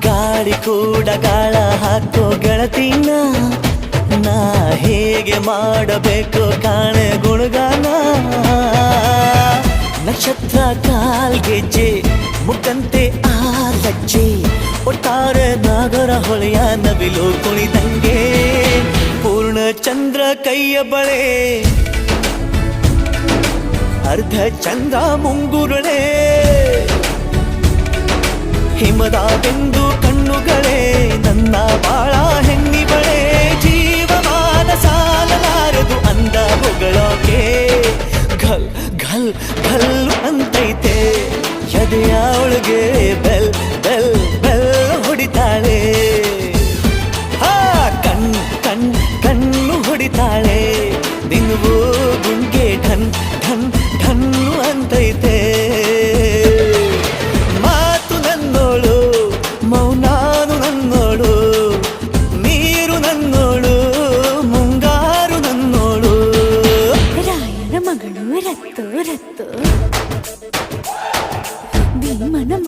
ಗಾಳಿ ಕೂಡ ಗಾಳ ಹಾಕೋ ಗೆಳತಿನ ನಾ ಹೇಗೆ ಮಾಡಬೇಕು ಕಾಣೆ ಗುಣಗಾನ ನಕ್ಷತ್ರ ಕಾಲ್ಗೆಜ್ಜೆ ಮುಖಂತೆ ಆ ಲಜ್ಜೆ ಒಟ್ಟಾರೆ ನಾಗರ ಹೊಳೆಯ ನವಿಲು ಕುಣಿದಂಗೆ ಪೂರ್ಣ ಚಂದ್ರ ಕೈಯ ಬಳೆ ಅರ್ಧ ಚಂದ್ರ ಮುಂಗುರುಳೆ ಹಿಮದ ಬೆಂದು ಕಣ್ಣುಗಳೇ ನನ್ನ ಬಾಳ ಹೆಣ್ಣಿ ಬಳೆ ಜೀವಮಾನ ಸಾಲಲಾರದು ಅಂದ ಹೊಗಳೋಕೆ ಘಲ್ ಘಲ್ ಘಲ್ ಅಂತೈತೆ ಎದೆಯ ಒಳಗೆ ಬೆಲ್ ಬೆಲ್ ಬೆಲ್ ಹೊಡಿತಾಳೆ ಹಾ ಕಣ್ ಕಣ್ ಕಣ್ಣು ಹೊಡಿತಾಳೆ ದಿನವೂ ಗುಂಗೆ ಢನ್ ಢನ್ ಢನ್ನು ಅಂತೈತೆ ಮಾತು ನನ್ನೋಳು ಮೌನಾನು ನನ್ನೋಳು ನೀರು ನನ್ನೋಳು ಮುಂಗಾರು ನನ್ನೋಳು ರಾಯನ ಮಗಳು ರತ್ತು ರತ್ತು ಭೀಮನ